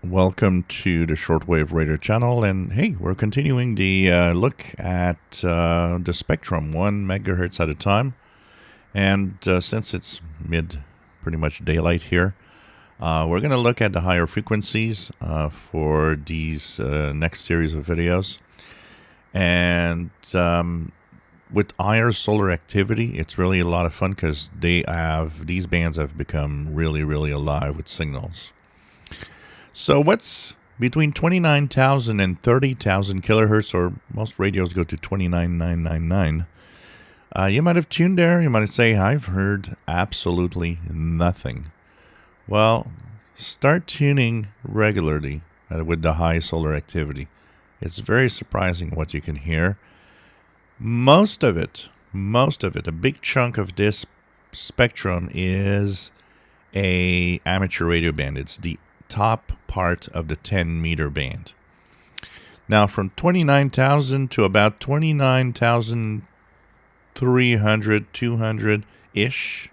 Welcome to the Shortwave Radio channel, and hey, we're continuing the look at the spectrum, 1 megahertz at a time. And since it's pretty much daylight here, we're going to look at the higher frequencies for these next series of videos. And with higher solar activity, it's really a lot of fun because these bands have become really, really alive with signals. So what's between 29,000 and 30,000 kilohertz, or most radios go to 29,999. You might have tuned there. You might say, I've heard absolutely nothing. Well, start tuning regularly with the high solar activity. It's very surprising what you can hear. Most of it, a big chunk of this spectrum is a amateur radio band. It's the top part of the 10-meter band. Now, from 29,000 to about 29,300, 200-ish,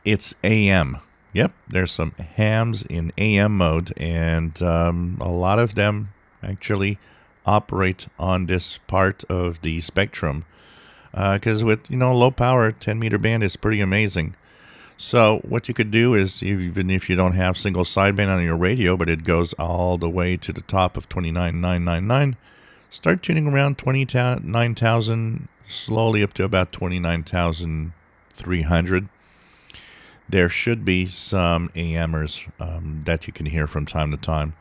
it's AM. Yep, there's some hams in AM mode, and a lot of them actually operate on this part of the spectrum because with low power 10-meter band is pretty amazing. So what you could do is, even if you don't have single sideband on your radio, but it goes all the way to the top of 29,999, start tuning around 29,000, slowly up to about 29,300. There should be some AMers that you can hear from time to time,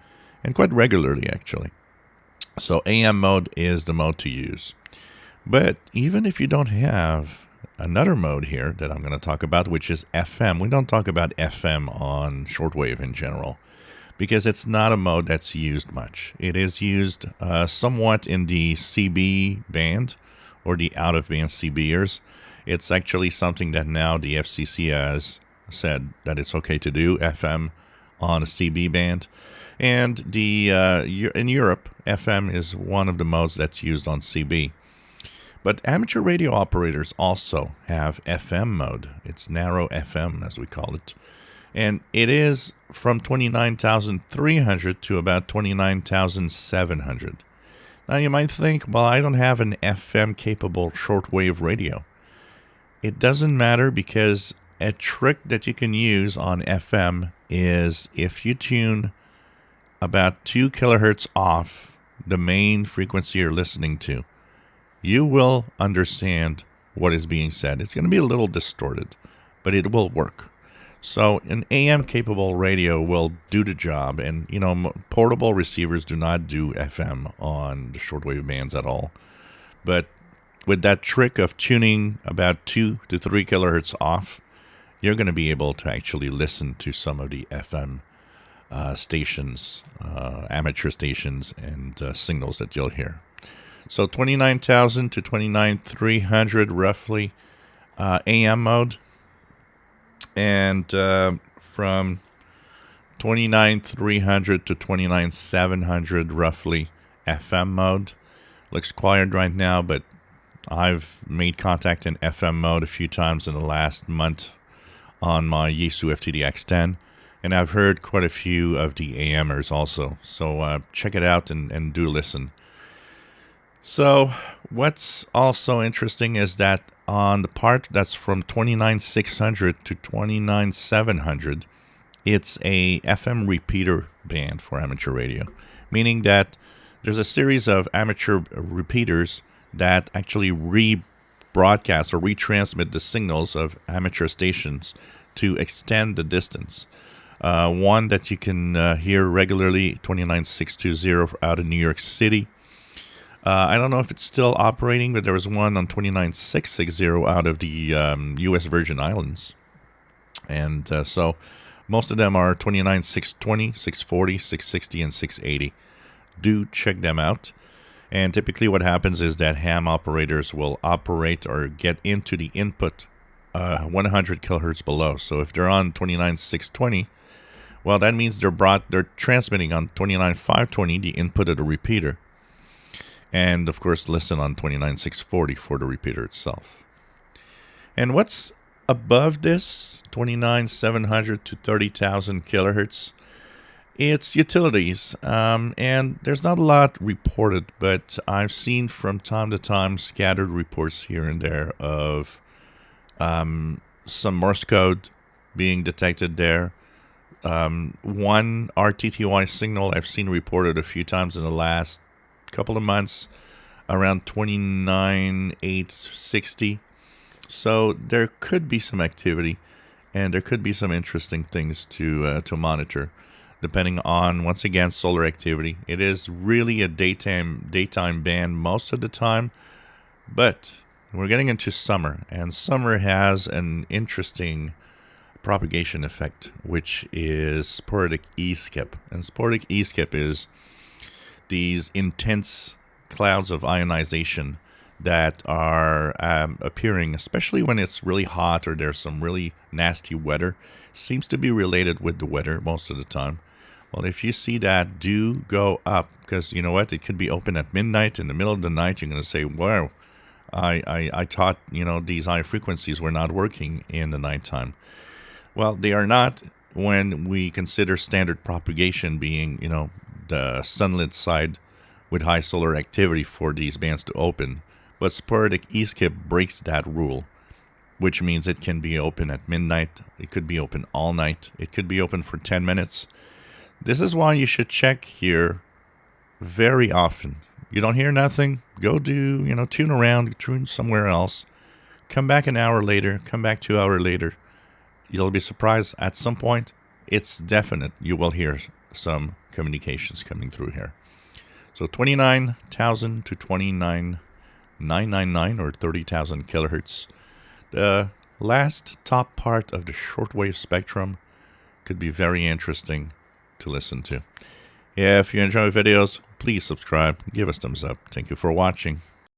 and quite regularly, actually. So AM mode is the mode to use. But even if you don't have another mode here that I'm going to talk about, which is FM. We don't talk about FM on shortwave in general because it's not a mode that's used much. It is used somewhat in the CB band or the out-of-band CBers. It's actually something that now the FCC has said that it's okay to do, FM on a CB band. And in Europe, FM is one of the modes that's used on CB. But amateur radio operators also have FM mode. It's narrow FM, as we call it. And it is from 29,300 to about 29,700. Now, you might think, well, I don't have an FM-capable shortwave radio. It doesn't matter, because a trick that you can use on FM is if you tune about 2 kilohertz off the main frequency you're listening to, you will understand what is being said. It's going to be a little distorted, but it will work. So an AM-capable radio will do the job, and portable receivers do not do FM on the shortwave bands at all. But with that trick of tuning about 2 to 3 kilohertz off, you're going to be able to actually listen to some of the FM stations, amateur stations, and signals that you'll hear. So 29,000 to 29,300 roughly AM mode, and from 29,300 to 29,700 roughly FM mode. Looks quiet right now, but I've made contact in FM mode a few times in the last month on my Yaesu FTDX10, and I've heard quite a few of the AMers also. So check it out and do listen. So what's also interesting is that on the part that's from 29,600 to 29,700, it's a FM repeater band for amateur radio, meaning that there's a series of amateur repeaters that actually rebroadcast or retransmit the signals of amateur stations to extend the distance. One that you can hear regularly, 29,620 out of New York City. I don't know if it's still operating, but there was one on 29,660 out of the U.S. Virgin Islands. And so most of them are 29,620, 640, 660, and 680. Do check them out. And typically what happens is that ham operators will operate or get into the input 100 kilohertz below. So if they're on 29,620, well, that means they're transmitting on 29,520, the input of the repeater. And, of course, listen on 29,640 for the repeater itself. And what's above this, 29,700 to 30,000 kilohertz, It's utilities, and there's not a lot reported, but I've seen from time to time scattered reports here and there of some Morse code being detected there. One RTTY signal I've seen reported a few times in the last couple of months, around 29,860. So there could be some activity, and there could be some interesting things to monitor, depending on, once again, solar activity. It is really a daytime band most of the time, but we're getting into summer, and summer has an interesting propagation effect, which is sporadic E-skip. And sporadic E-skip is these intense clouds of ionization that are appearing, especially when it's really hot or there's some really nasty weather. Seems to be related with the weather most of the time. Well, if you see that, do go up, because you know what? It could be open at midnight, in the middle of the night. You're going to say, wow, I thought, these high frequencies were not working in the nighttime. Well, they are not when we consider standard propagation being, the sunlit side with high solar activity for these bands to open. But sporadic E-skip breaks that rule, which means it can be open at midnight. It could be open all night. It could be open for 10 minutes. This is why you should check here very often. You don't hear nothing, go tune around, tune somewhere else. Come back an hour later, come back 2 hours later. You'll be surprised at some point. It's definite you will hear some communications coming through here. So 29,000 to 29,999 or 30,000 kilohertz. The last top part of the shortwave spectrum could be very interesting to listen to. If you enjoy videos, please subscribe, give us thumbs up. Thank you for watching.